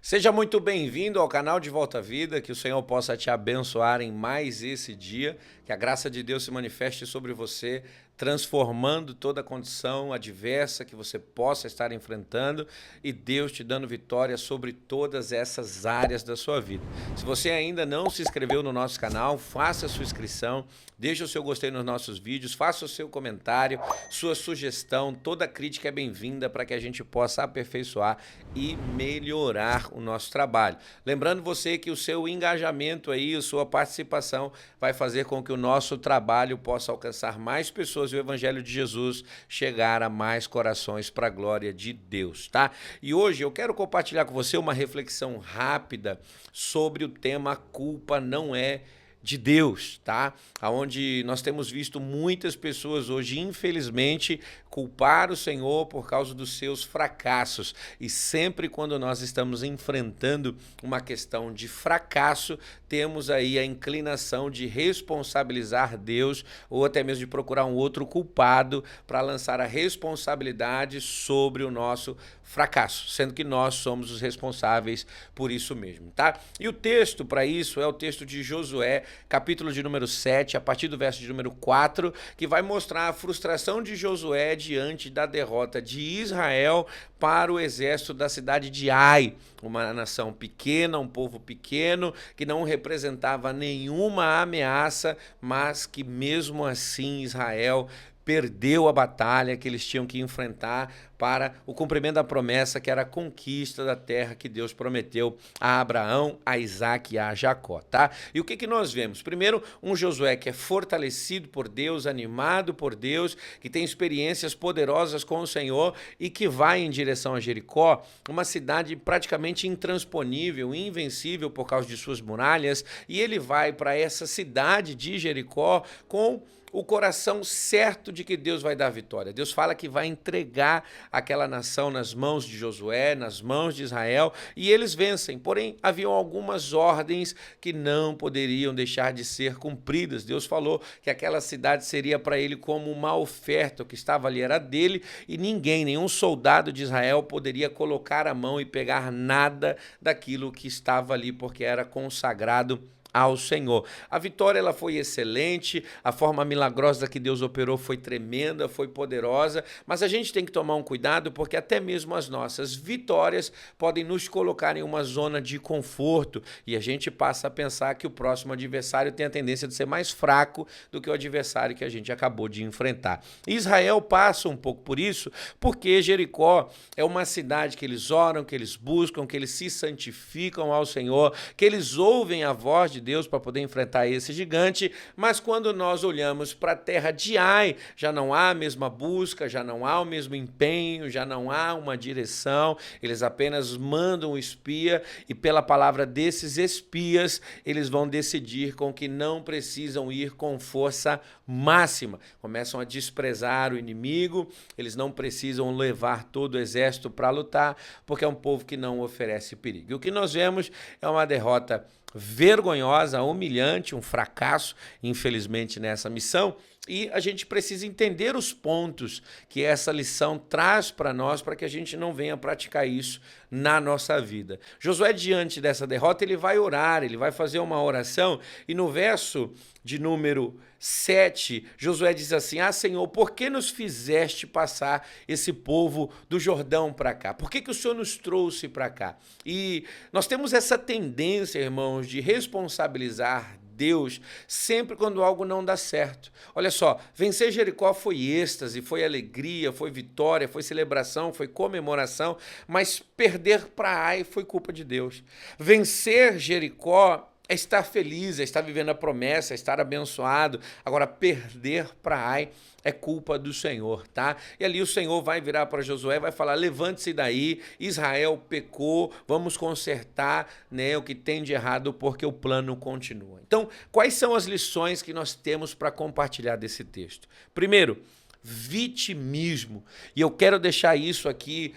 Seja muito bem-vindo ao canal de Volta à Vida, que o Senhor possa te abençoar em mais esse dia, que a graça de Deus se manifeste sobre você, transformando toda a condição adversa que você possa estar enfrentando e Deus te dando vitória sobre todas essas áreas da sua vida. Se você ainda não se inscreveu no nosso canal, faça a sua inscrição, deixe o seu gostei nos nossos vídeos, faça o seu comentário, sua sugestão, toda crítica é bem-vinda para que a gente possa aperfeiçoar e melhorar o nosso trabalho. Lembrando você que o seu engajamento aí, a sua participação vai fazer com que o nosso trabalho possa alcançar mais pessoas e o Evangelho de Jesus chegar a mais corações para a glória de Deus, tá? E hoje eu quero compartilhar com você uma reflexão rápida sobre o tema "A culpa não é de Deus", tá? Onde nós temos visto muitas pessoas hoje, infelizmente, culpar o Senhor por causa dos seus fracassos. E sempre quando nós estamos enfrentando uma questão de fracasso, temos aí a inclinação de responsabilizar Deus ou até mesmo de procurar um outro culpado para lançar a responsabilidade sobre o nosso fracasso, sendo que nós somos os responsáveis por isso mesmo, tá? E o texto para isso é o texto de Josué, capítulo de número 7, a partir do verso de número 4, que vai mostrar a frustração de Josué diante da derrota de Israel para o exército da cidade de Ai, uma nação pequena, um povo pequeno, que não representava nenhuma ameaça, mas que mesmo assim Israel perdeu a batalha que eles tinham que enfrentar para o cumprimento da promessa, que era a conquista da terra que Deus prometeu a Abraão, a Isaac e a Jacó, tá? E o que nós vemos? Primeiro, um Josué que é fortalecido por Deus, animado por Deus, que tem experiências poderosas com o Senhor e que vai em direção a Jericó, uma cidade praticamente intransponível, invencível por causa de suas muralhas, e ele vai para essa cidade de Jericó com o coração certo de que Deus vai dar vitória. Deus fala que vai entregar aquela nação nas mãos de Josué, nas mãos de Israel, e eles vencem. Porém, haviam algumas ordens que não poderiam deixar de ser cumpridas. Deus falou que aquela cidade seria para ele como uma oferta, o que estava ali era dele, e ninguém, nenhum soldado de Israel poderia colocar a mão e pegar nada daquilo que estava ali, porque era consagrado ao Senhor. A vitória ela foi excelente, a forma milagrosa que Deus operou foi tremenda, foi poderosa, mas a gente tem que tomar um cuidado porque até mesmo as nossas vitórias podem nos colocar em uma zona de conforto e a gente passa a pensar que o próximo adversário tem a tendência de ser mais fraco do que o adversário que a gente acabou de enfrentar. Israel passa um pouco por isso porque Jericó é uma cidade que eles oram, que eles buscam, que eles se santificam ao Senhor, que eles ouvem a voz de Deus para poder enfrentar esse gigante, mas quando nós olhamos para a terra de Ai, já não há a mesma busca, já não há o mesmo empenho, já não há uma direção, eles apenas mandam o espia e pela palavra desses espias, eles vão decidir com que não precisam ir com força máxima, começam a desprezar o inimigo, eles não precisam levar todo o exército para lutar, porque é um povo que não oferece perigo. E o que nós vemos é uma derrota vergonhosa, humilhante, um fracasso, infelizmente, nessa missão. E a gente precisa entender os pontos que essa lição traz para nós, para que a gente não venha praticar isso na nossa vida. Josué, diante dessa derrota, ele vai orar, ele vai fazer uma oração, e no verso de número 7, Josué diz assim: "Ah, Senhor, por que nos fizeste passar esse povo do Jordão para cá? Por que o Senhor nos trouxe para cá?" E nós temos essa tendência, irmãos, de responsabilizar Deus sempre quando algo não dá certo. Olha só, vencer Jericó foi êxtase, foi alegria, foi vitória, foi celebração, foi comemoração, mas perder para Ai foi culpa de Deus. Vencer Jericó é estar feliz, é estar vivendo a promessa, é estar abençoado. Agora, perder para Ai é culpa do Senhor, tá? E ali o Senhor vai virar para Josué e vai falar: levante-se daí, Israel pecou, vamos consertar, né, o que tem de errado, porque o plano continua. Então, quais são as lições que nós temos para compartilhar desse texto? Primeiro, vitimismo. E eu quero deixar isso aqui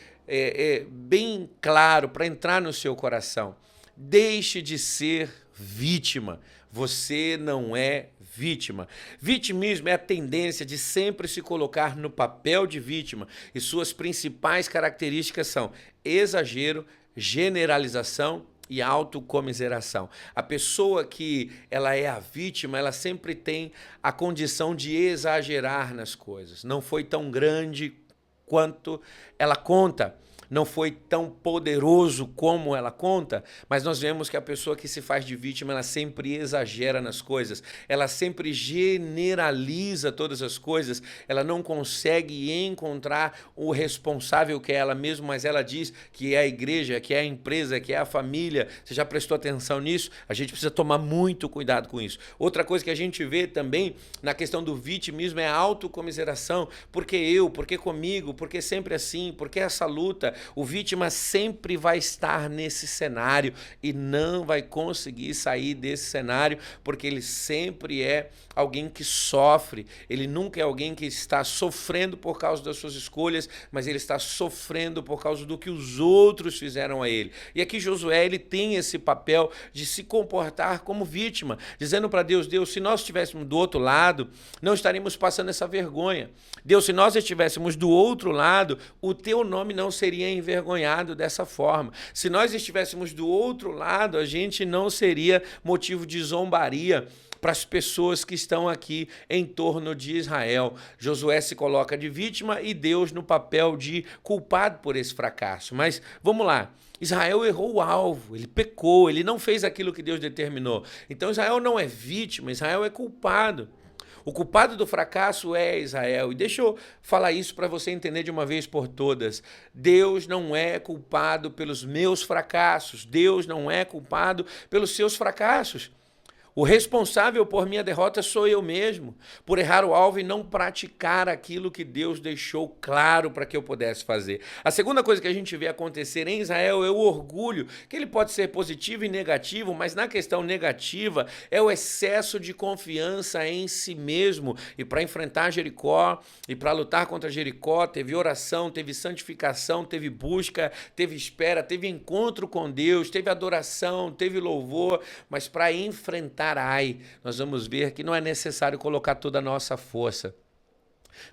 bem claro para entrar no seu coração. Deixe de ser vítima. Você não é vítima. Vitimismo é a tendência de sempre se colocar no papel de vítima e suas principais características são exagero, generalização e autocomiseração. A pessoa que ela é a vítima, ela sempre tem a condição de exagerar nas coisas. Não foi tão grande quanto ela conta. Não foi tão poderoso como ela conta, mas nós vemos que a pessoa que se faz de vítima, ela sempre exagera nas coisas, ela sempre generaliza todas as coisas, ela não consegue encontrar o responsável que é ela mesma, mas ela diz que é a igreja, que é a empresa, que é a família. Você já prestou atenção nisso? A gente precisa tomar muito cuidado com isso. Outra coisa que a gente vê também na questão do vitimismo é a autocomiseração. Por que eu? Por que comigo? Por que sempre assim? Por que essa luta? O vítima sempre vai estar nesse cenário e não vai conseguir sair desse cenário, porque ele sempre é alguém que sofre. Ele nunca é alguém que está sofrendo por causa das suas escolhas, mas ele está sofrendo por causa do que os outros fizeram a ele. E aqui Josué, ele tem esse papel de se comportar como vítima, dizendo para Deus: Deus, se nós estivéssemos do outro lado, não estaríamos passando essa vergonha. Deus, se nós estivéssemos do outro lado, o teu nome não seria envergonhado dessa forma. Se nós estivéssemos do outro lado, a gente não seria motivo de zombaria para as pessoas que estão aqui em torno de Israel. Josué se coloca de vítima e Deus no papel de culpado por esse fracasso. Mas vamos lá. Israel errou o alvo, ele pecou, ele não fez aquilo que Deus determinou. Então Israel não é vítima, Israel é culpado. O culpado do fracasso é Israel. E deixa eu falar isso para você entender de uma vez por todas. Deus não é culpado pelos meus fracassos. Deus não é culpado pelos seus fracassos. O responsável por minha derrota sou eu mesmo, por errar o alvo e não praticar aquilo que Deus deixou claro para que eu pudesse fazer. A segunda coisa que a gente vê acontecer em Israel é o orgulho, que ele pode ser positivo e negativo, mas na questão negativa é o excesso de confiança em si mesmo. E para enfrentar Jericó e para lutar contra Jericó, teve oração, teve santificação, teve busca, teve espera, teve encontro com Deus, teve adoração, teve louvor, mas para enfrentar Ai, nós vamos ver que não é necessário colocar toda a nossa força,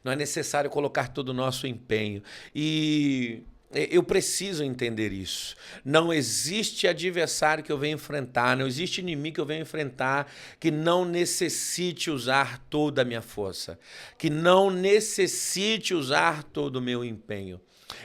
não é necessário colocar todo o nosso empenho. E eu preciso entender isso. Não existe adversário que eu venha enfrentar, não existe inimigo que eu venha enfrentar que não necessite usar toda a minha força, que não necessite usar todo o meu empenho.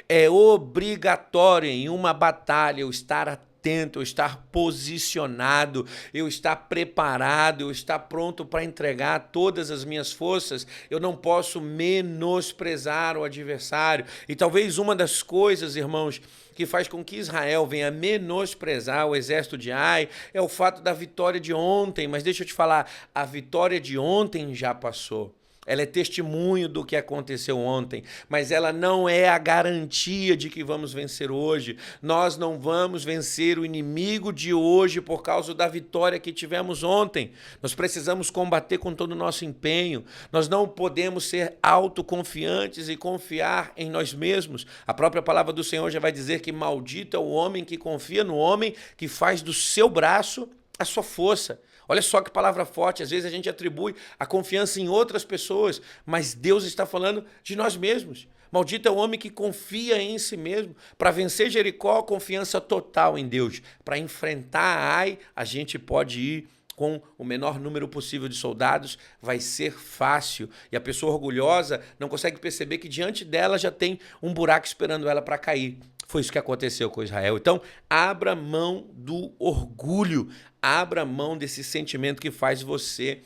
É obrigatório em uma batalha eu estar atento, eu estar posicionado, eu estar preparado, eu estar pronto para entregar todas as minhas forças. Eu não posso menosprezar o adversário. E talvez uma das coisas, irmãos, que faz com que Israel venha menosprezar o exército de Ai é o fato da vitória de ontem. Mas deixa eu te falar, a vitória de ontem já passou. Ela é testemunho do que aconteceu ontem, mas ela não é a garantia de que vamos vencer hoje. Nós não vamos vencer o inimigo de hoje por causa da vitória que tivemos ontem. Nós precisamos combater com todo o nosso empenho. Nós não podemos ser autoconfiantes e confiar em nós mesmos. A própria palavra do Senhor já vai dizer que maldito é o homem que confia no homem que faz do seu braço a sua força. Olha só que palavra forte, às vezes a gente atribui a confiança em outras pessoas, mas Deus está falando de nós mesmos. Maldito é o homem que confia em si mesmo. Para vencer Jericó, confiança total em Deus. Para enfrentar Ai, a gente pode ir com o menor número possível de soldados, vai ser fácil. E a pessoa orgulhosa não consegue perceber que diante dela já tem um buraco esperando ela para cair. Foi isso que aconteceu com Israel. Então, abra mão do orgulho, abra mão desse sentimento que faz você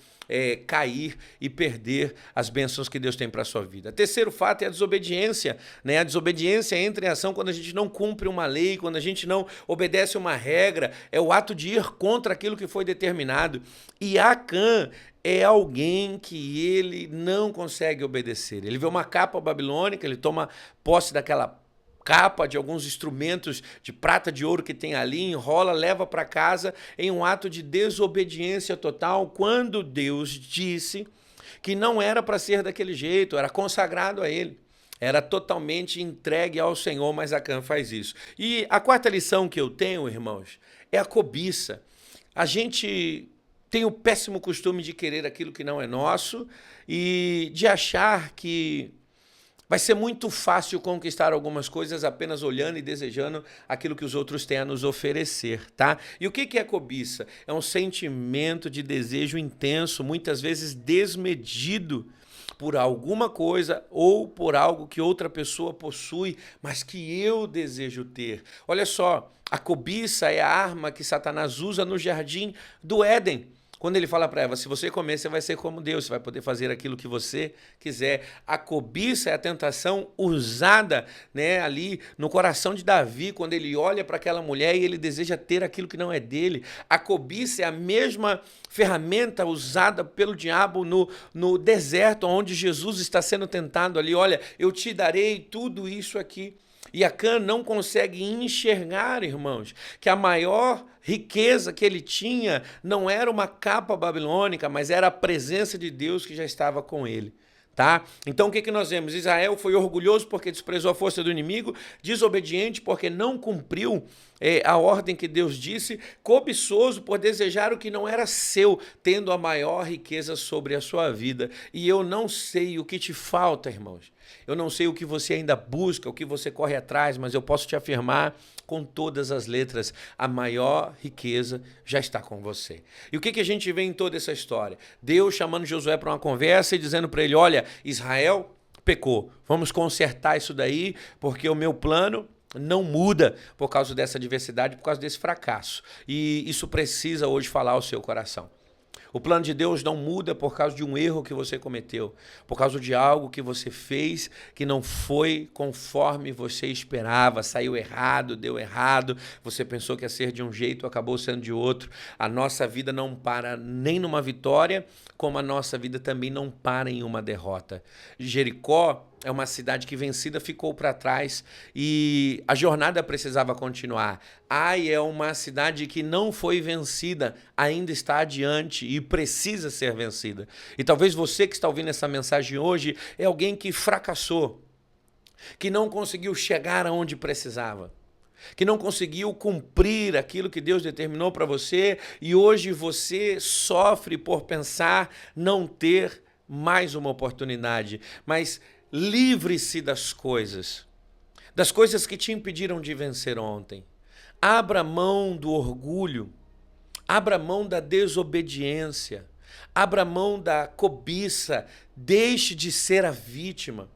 cair e perder as bênçãos que Deus tem para a sua vida. Terceiro fato é a desobediência, né? A desobediência entra em ação quando a gente não cumpre uma lei, quando a gente não obedece uma regra, é o ato de ir contra aquilo que foi determinado. E Acã é alguém que ele não consegue obedecer. Ele vê uma capa babilônica, ele toma posse daquela capa, de alguns instrumentos de prata, de ouro que tem ali, enrola, leva para casa em um ato de desobediência total, quando Deus disse que não era para ser daquele jeito, era consagrado a ele. Era totalmente entregue ao Senhor, mas Acã faz isso. E a quarta lição que eu tenho, irmãos, é a cobiça. A gente tem o péssimo costume de querer aquilo que não é nosso e de achar que Vai ser muito fácil conquistar algumas coisas apenas olhando e desejando aquilo que os outros têm a nos oferecer, tá? E o que é cobiça? É um sentimento de desejo intenso, muitas vezes desmedido por alguma coisa ou por algo que outra pessoa possui, mas que eu desejo ter. Olha só, a cobiça é a arma que Satanás usa no jardim do Éden. Quando ele fala para Eva, se você comer, você vai ser como Deus, você vai poder fazer aquilo que você quiser. A cobiça é a tentação usada, né, ali no coração de Davi, quando ele olha para aquela mulher e ele deseja ter aquilo que não é dele. A cobiça é a mesma ferramenta usada pelo diabo no deserto, onde Jesus está sendo tentado ali. Olha, eu te darei tudo isso aqui. E Acã não consegue enxergar, irmãos, que a maior riqueza que ele tinha não era uma capa babilônica, mas era a presença de Deus que já estava com ele. Tá? Então o que nós vemos? Israel foi orgulhoso porque desprezou a força do inimigo, desobediente porque não cumpriu a ordem que Deus disse, cobiçoso por desejar o que não era seu, tendo a maior riqueza sobre a sua vida. E eu não sei o que te falta, irmãos. Eu não sei o que você ainda busca, o que você corre atrás, mas eu posso te afirmar com todas as letras, a maior riqueza já está com você. E o que a gente vê em toda essa história? Deus chamando Josué para uma conversa e dizendo para ele, olha, Israel pecou, vamos consertar isso daí, porque o meu plano não muda por causa dessa adversidade, por causa desse fracasso. E isso precisa hoje falar ao seu coração. O plano de Deus não muda por causa de um erro que você cometeu, por causa de algo que você fez que não foi conforme você esperava, saiu errado, deu errado, você pensou que ia ser de um jeito, acabou sendo de outro. A nossa vida não para nem numa vitória, como a nossa vida também não para em uma derrota. Jericó é uma cidade que vencida ficou para trás e a jornada precisava continuar. Ai é uma cidade que não foi vencida, ainda está adiante e precisa ser vencida. E talvez você que está ouvindo essa mensagem hoje é alguém que fracassou, que não conseguiu chegar aonde precisava, que não conseguiu cumprir aquilo que Deus determinou para você e hoje você sofre por pensar não ter mais uma oportunidade. Mas livre-se das coisas que te impediram de vencer ontem. Abra mão do orgulho, abra mão da desobediência, abra mão da cobiça, deixe de ser a vítima.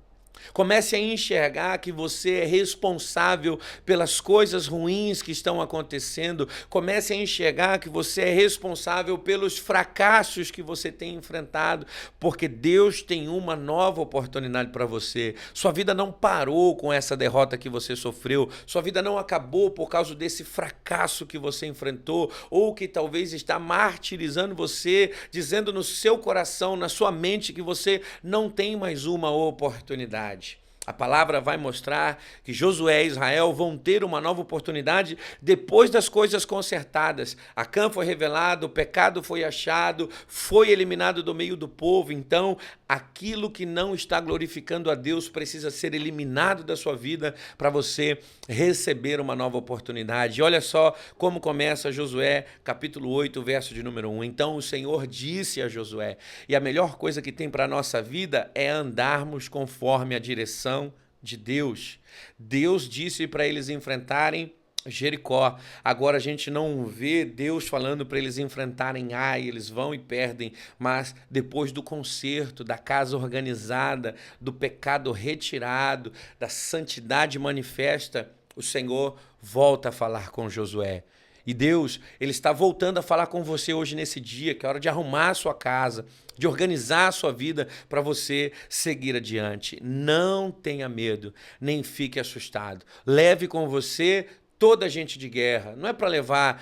Comece a enxergar que você é responsável pelas coisas ruins que estão acontecendo. Comece a enxergar que você é responsável pelos fracassos que você tem enfrentado, porque Deus tem uma nova oportunidade para você. Sua vida não parou com essa derrota que você sofreu. Sua vida não acabou por causa desse fracasso que você enfrentou, ou que talvez está martirizando você, dizendo no seu coração, na sua mente, que você não tem mais uma oportunidade. A palavra vai mostrar que Josué e Israel vão ter uma nova oportunidade depois das coisas consertadas. Acã foi revelado, o pecado foi achado, foi eliminado do meio do povo. Então, aquilo que não está glorificando a Deus precisa ser eliminado da sua vida para você receber uma nova oportunidade. E olha só como começa Josué, capítulo 8, verso de número 1. Então o Senhor disse a Josué, e a melhor coisa que tem para a nossa vida é andarmos conforme a direção de Deus. Deus disse para eles enfrentarem Jericó. Agora a gente não vê Deus falando para eles enfrentarem Ai, eles vão e perdem, mas depois do conserto, da casa organizada, do pecado retirado, da santidade manifesta, o Senhor volta a falar com Josué. E Deus, Ele está voltando a falar com você hoje nesse dia, que é hora de arrumar a sua casa, de organizar a sua vida para você seguir adiante. Não tenha medo, nem fique assustado. Leve com você toda a gente de guerra. Não é para levar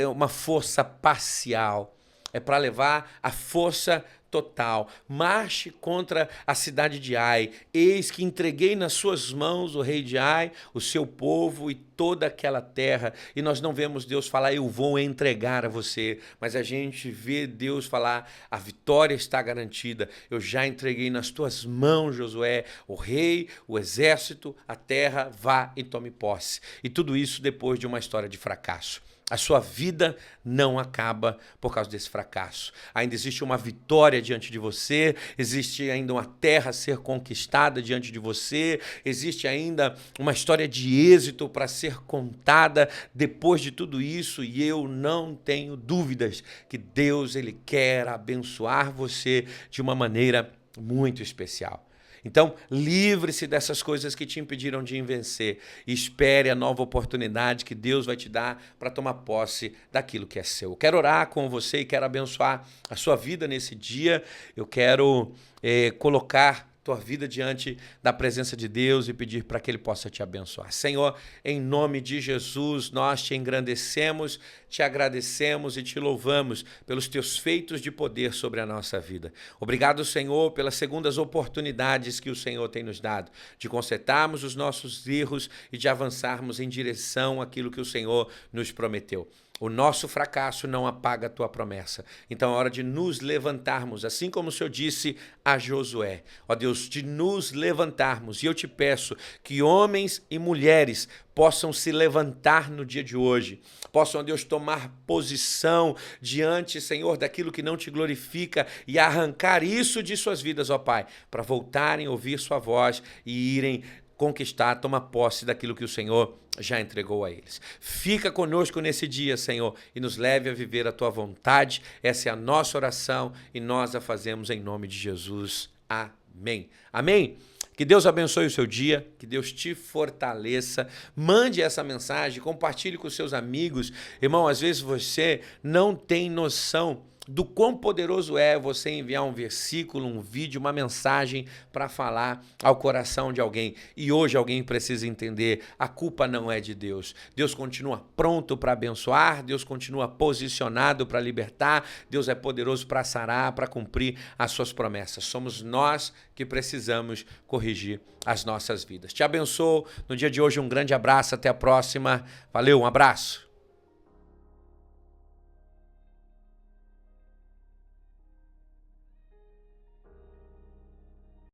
uma força parcial, é para levar a força total. Marche contra a cidade de Ai. Eis que entreguei nas suas mãos o rei de Ai, o seu povo e toda aquela terra, e nós não vemos Deus falar, eu vou entregar a você, mas a gente vê Deus falar, a vitória está garantida, eu já entreguei nas tuas mãos, Josué, o rei, o exército, a terra, vá e tome posse. E tudo isso depois de uma história de fracasso. A sua vida não acaba por causa desse fracasso. Ainda existe uma vitória diante de você, existe ainda uma terra a ser conquistada diante de você, existe ainda uma história de êxito para ser contada depois de tudo isso, e eu não tenho dúvidas que Deus ele quer abençoar você de uma maneira muito especial. Então, livre-se dessas coisas que te impediram de vencer e espere a nova oportunidade que Deus vai te dar para tomar posse daquilo que é seu. Eu quero orar com você e quero abençoar a sua vida nesse dia. Eu quero colocar tua vida diante da presença de Deus e pedir para que Ele possa te abençoar. Senhor, em nome de Jesus, nós te engrandecemos, te agradecemos e te louvamos pelos teus feitos de poder sobre a nossa vida. Obrigado, Senhor, pelas segundas oportunidades que o Senhor tem nos dado, de consertarmos os nossos erros e de avançarmos em direção àquilo que o Senhor nos prometeu. O nosso fracasso não apaga a tua promessa. Então é hora de nos levantarmos, assim como o Senhor disse a Josué. Ó Deus, de nos levantarmos. E eu te peço que homens e mulheres possam se levantar no dia de hoje. Possam, ó Deus, tomar posição diante, Senhor, daquilo que não te glorifica e arrancar isso de suas vidas, ó Pai, para voltarem a ouvir sua voz e irem conquistar, tomar posse daquilo que o Senhor já entregou a eles. Fica conosco nesse dia, Senhor, e nos leve a viver a tua vontade. Essa é a nossa oração e nós a fazemos em nome de Jesus. Amém. Amém? Que Deus abençoe o seu dia, que Deus te fortaleça. Mande essa mensagem, compartilhe com seus amigos. Irmão, às vezes você não tem noção do quão poderoso é você enviar um versículo, um vídeo, uma mensagem para falar ao coração de alguém. E hoje alguém precisa entender, a culpa não é de Deus. Deus continua pronto para abençoar, Deus continua posicionado para libertar, Deus é poderoso para sarar, para cumprir as suas promessas. Somos nós que precisamos corrigir as nossas vidas. Te abençoo no dia de hoje, um grande abraço, até a próxima. Valeu, um abraço.